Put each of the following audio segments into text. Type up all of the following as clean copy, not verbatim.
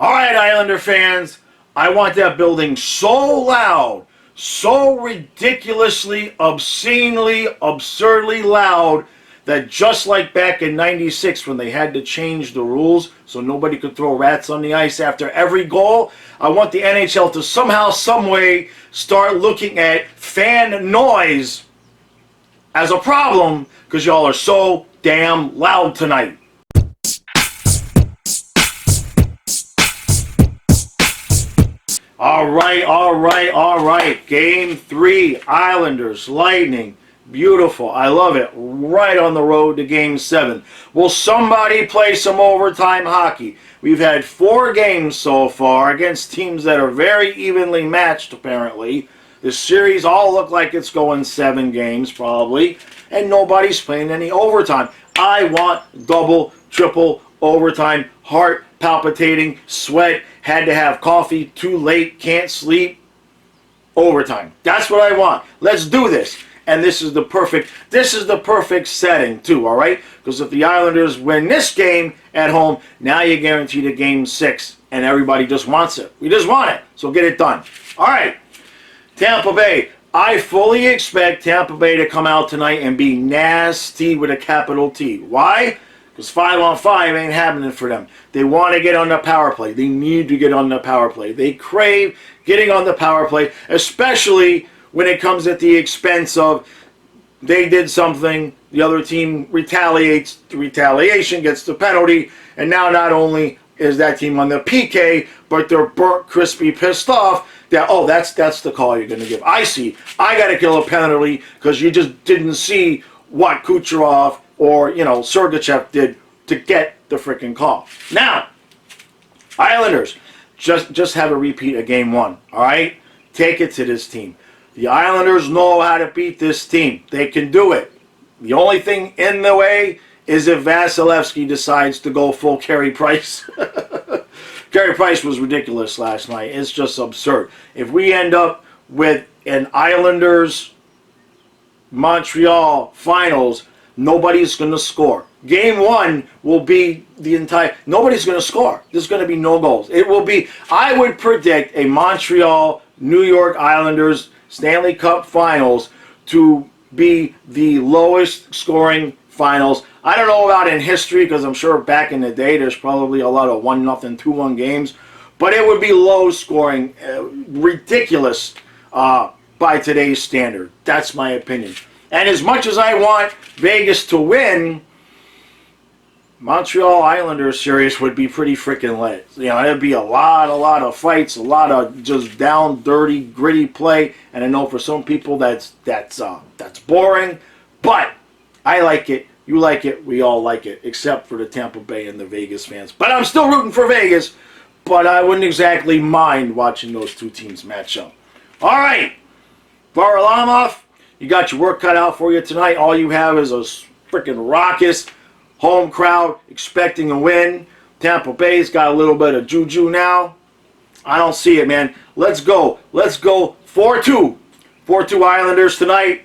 All right, Islander fans, I want that building so loud, so ridiculously, obscenely, absurdly loud that just like back in '96 when they had to change the rules so nobody could throw rats on the ice after every goal, I want the NHL to somehow, some way start looking at fan noise as a problem because y'all are so damn loud tonight. All right. Game 3, Islanders, Lightning. Beautiful. I love it. Right on the road to Game 7. Will somebody play some overtime hockey? We've had 4 games so far against teams that are very evenly matched, apparently. This series all look like it's going 7 games, probably. And nobody's playing any overtime. I want double, triple overtime, heart palpitating, sweat, had to have coffee, too late, can't sleep, overtime. That's what I want. Let's do this. And this is the perfect setting too, all right? Because if the Islanders win this game at home, now you're guaranteed a Game 6, and everybody just wants it. We just want it, so get it done. All right, Tampa Bay. I fully expect Tampa Bay to come out tonight and be nasty with a capital T. Why? Because 5-on-5 ain't happening for them. They want to get on the power play. They need to get on the power play. They crave getting on the power play, especially when it comes at the expense of they did something, the other team retaliates, the retaliation gets the penalty, and now not only is that team on the PK, but they're burnt, crispy, pissed off that, oh, that's the call you're going to give. I see. I got to kill a penalty because you just didn't see what Kucherov or, Sergachev did to get the freaking call. Now, Islanders, just have a repeat of Game 1, all right? Take it to this team. The Islanders know how to beat this team. They can do it. The only thing in the way is if Vasilevsky decides to go full Carey Price. Carey Price was ridiculous last night. It's just absurd. If we end up with an Islanders-Montreal finals, nobody's going to score. Game 1 will be nobody's going to score. There's going to be no goals. It will be, I would predict a Montreal-New York Islanders Stanley Cup Finals to be the lowest scoring finals. I don't know about in history because I'm sure back in the day there's probably a lot of 1-0, 2-1 games. But it would be low scoring, ridiculous by today's standard. That's my opinion. And as much as I want Vegas to win, Montreal Islanders series would be pretty freaking lit. There'd be a lot of fights, a lot of just down, dirty, gritty play. And I know for some people that's boring, but I like it. You like it. We all like it, except for the Tampa Bay and the Vegas fans. But I'm still rooting for Vegas. But I wouldn't exactly mind watching those two teams match up. All right, Varlamov, you got your work cut out for you tonight. All you have is a freaking raucous home crowd expecting a win. Tampa Bay's got a little bit of juju now. I don't see it, man. Let's go. 4-2. 4-2 Islanders tonight.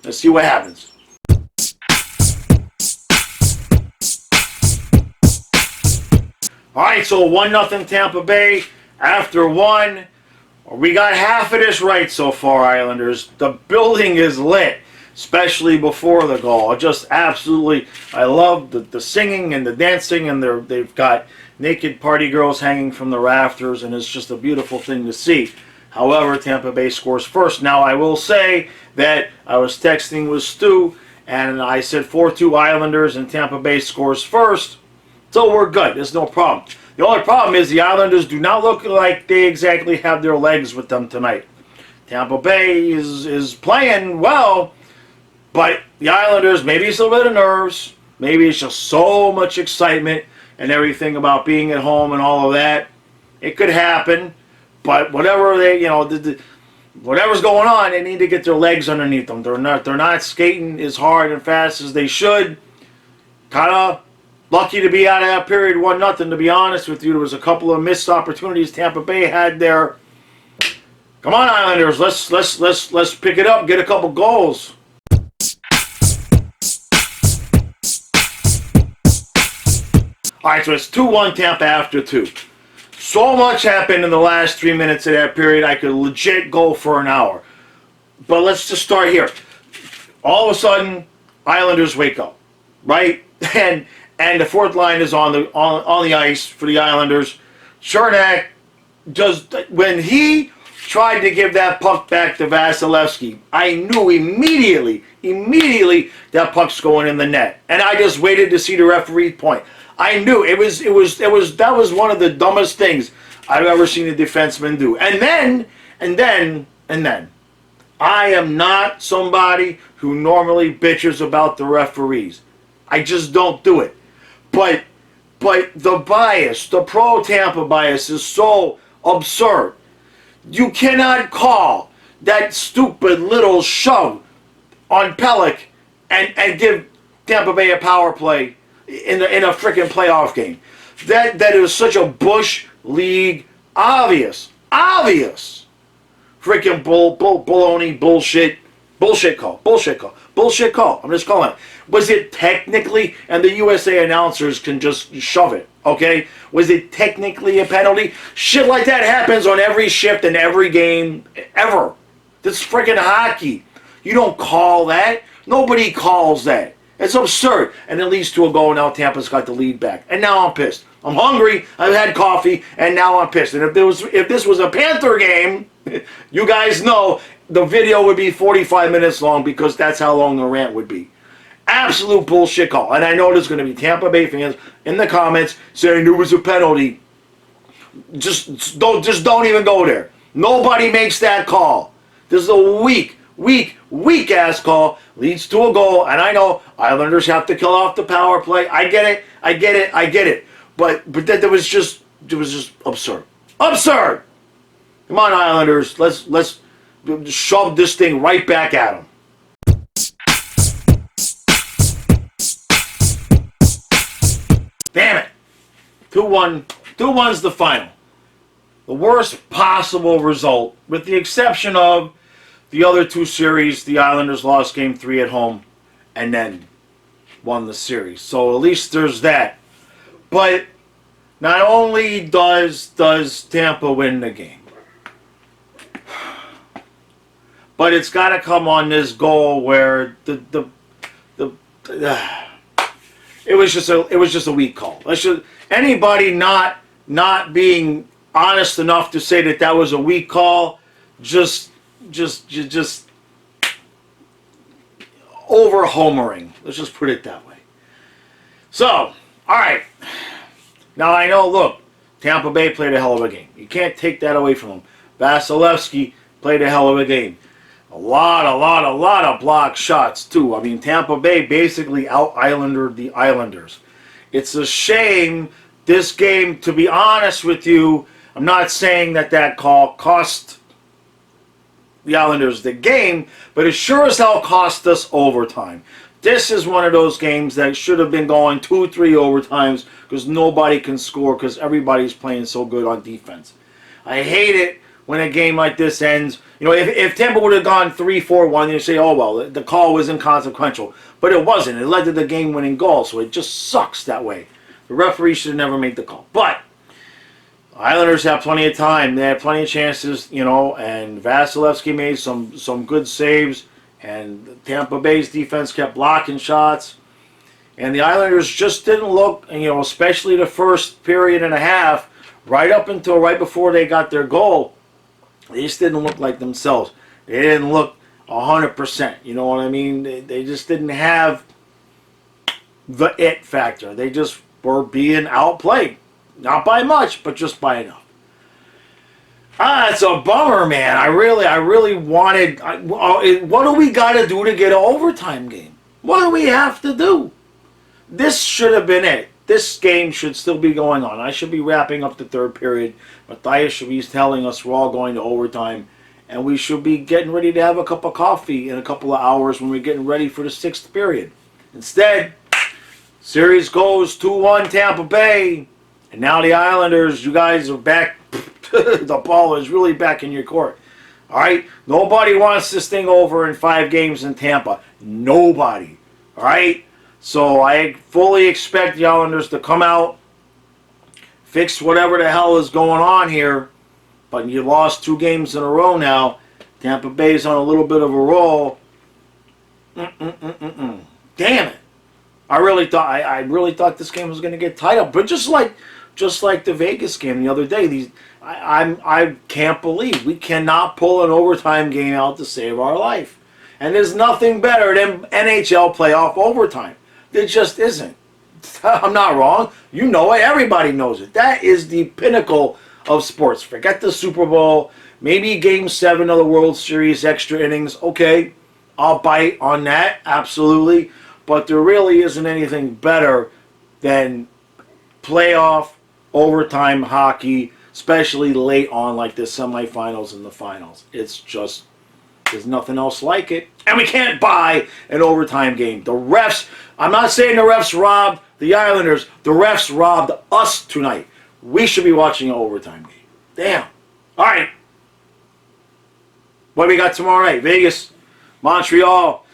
Let's see what happens. All right, so 1-0 Tampa Bay. After 1, we got half of this right so far, Islanders. The building is lit, especially before the goal. Just absolutely, I love the singing and the dancing, and they've got naked party girls hanging from the rafters, and it's just a beautiful thing to see. However, Tampa Bay scores first. Now, I will say that I was texting with Stu, and I said 4-2 Islanders, and Tampa Bay scores first. So we're good. There's no problem. The only problem is the Islanders do not look like they exactly have their legs with them tonight. Tampa Bay is playing well, but the Islanders, maybe it's a little bit of nerves. Maybe it's just so much excitement and everything about being at home and all of that. It could happen, but whatever whatever's going on, they need to get their legs underneath them. They're not skating as hard and fast as they should. Kind of lucky to be out of that period 1-0, to be honest with you. There was a couple of missed opportunities Tampa Bay had there. Come on, Islanders, let's pick it up, get a couple goals. All right, so it's 2-1 Tampa after 2. So much happened in the last 3 minutes of that period, I could legit go for an hour. But let's just start here. All of a sudden, Islanders wake up, right? And the fourth line is on the ice for the Islanders. Chernak just, when he tried to give that puck back to Vasilevsky, I knew immediately that puck's going in the net. And I just waited to see the referee point. I knew that was one of the dumbest things I've ever seen a defenseman do. And then, I am not somebody who normally bitches about the referees. I just don't do it. But the bias, the pro-Tampa bias is so absurd. You cannot call that stupid little shove on Pelech and give Tampa Bay a power play in a freaking playoff game. That is such a Bush League obvious freaking baloney bullshit call. I'm just calling it. Was it technically, and the USA announcers can just shove it, okay? Was it technically a penalty? Shit like that happens on every shift in every game ever. This freaking hockey. You don't call that. Nobody calls that. It's absurd. And it leads to a goal. Now Tampa's got the lead back. And now I'm pissed. I'm hungry. I've had coffee. And now I'm pissed. And if this was a Panther game, you guys know the video would be 45 minutes long because that's how long the rant would be. Absolute bullshit call. And I know there's going to be Tampa Bay fans in the comments saying there was a penalty. Just don't even go there. Nobody makes that call. This is a weak ass call. Leads to a goal. And I know Islanders have to kill off the power play. I get it. But that was just absurd. Absurd. Come on, Islanders. Let's shove this thing right back at them. Damn it. 2-1. 2-1's the final. The worst possible result, with the exception of the other two series. The Islanders lost Game 3 at home and then won the series. So at least there's that. But not only does Tampa win the game, but it's got to come on this goal where it was just a weak call. Anybody not being honest enough to say that was a weak call, just over homering. Let's just put it that way. So, all right. Now I know. Look, Tampa Bay played a hell of a game. You can't take that away from them. Vasilevsky played a hell of a game. A lot of block shots, too. I mean, Tampa Bay basically out-Islandered the Islanders. It's a shame this game, to be honest with you, I'm not saying that call cost the Islanders the game, but it sure as hell cost us overtime. This is one of those games that should have been going 2-3 overtimes because nobody can score because everybody's playing so good on defense. I hate it when a game like this ends. You know, if Tampa would have gone 3-4-1, you say, oh, well, the call was inconsequential. But it wasn't. It led to the game-winning goal, so it just sucks that way. The referee should have never made the call. But Islanders have plenty of time. They had plenty of chances, you know, and Vasilevsky made some good saves, and Tampa Bay's defense kept blocking shots. And the Islanders just didn't look, you know, especially the first period and a half, right before they got their goal, they just didn't look like themselves. They didn't look 100%. You know what I mean? They just didn't have the it factor. They just were being outplayed. Not by much, but just by enough. It's a bummer, man. I really wanted... what do we got to do to get an overtime game? What do we have to do? This should have been it. This game should still be going on. I should be wrapping up the third period. Matthias should be telling us we're all going to overtime. And we should be getting ready to have a cup of coffee in a couple of hours when we're getting ready for the sixth period. Instead, series goes 2-1 Tampa Bay. And now the Islanders, you guys are back. The ball is really back in your court. All right? Nobody wants this thing over in 5 games in Tampa. Nobody. All right? So I fully expect the Islanders to come out, fix whatever the hell is going on here. But you lost 2 games in a row now. Tampa Bay's on a little bit of a roll. Damn it! I really thought this game was going to get tied up. But just like the Vegas game the other day, I can't believe we cannot pull an overtime game out to save our life. And there's nothing better than NHL playoff overtime. There just isn't. I'm not wrong. You know it. Everybody knows it. That is the pinnacle of sports. Forget the Super Bowl. Maybe Game 7 of the World Series, extra innings. Okay, I'll bite on that. Absolutely. But there really isn't anything better than playoff overtime hockey, especially late on like the semifinals and the finals. It's just, there's nothing else like it. And we can't buy an overtime game. The refs, I'm not saying the refs robbed the Islanders. The refs robbed us tonight. We should be watching an overtime game. Damn. All right. What do we got tomorrow night? Vegas, Montreal.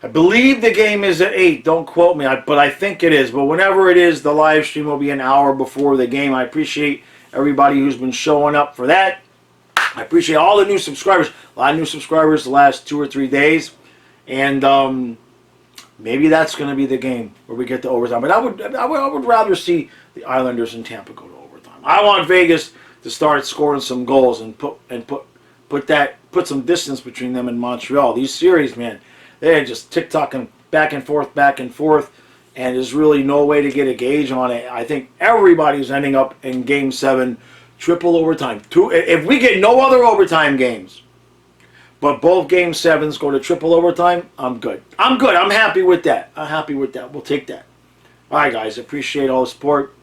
I believe the game is at 8. Don't quote me, but I think it is. But whenever it is, the live stream will be an hour before the game. I appreciate everybody who's been showing up for that. I appreciate all the new subscribers. A lot of new subscribers the last 2 or 3 days. And maybe that's going to be the game where we get to overtime. But I would rather see the Islanders and Tampa go to overtime. I want Vegas to start scoring some goals and put some distance between them and Montreal. These series, man, they're just tick-tocking back and forth, and there's really no way to get a gauge on it. I think everybody's ending up in Game 7, triple overtime. If we get no other overtime games, but both Game 7s go to triple overtime, I'm good. I'm happy with that. We'll take that. All right, guys. Appreciate all the support.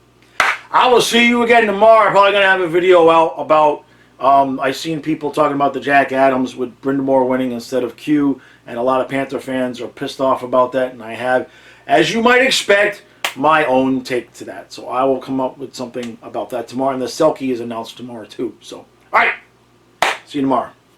I will see you again tomorrow. I'm probably going to have a video out about, I've seen people talking about the Jack Adams with Brindamore winning instead of Q, and a lot of Panther fans are pissed off about that, and I have, as you might expect, my own take to that. So I will come up with something about that tomorrow, and the Selkie is announced tomorrow too. So, all right. See you tomorrow.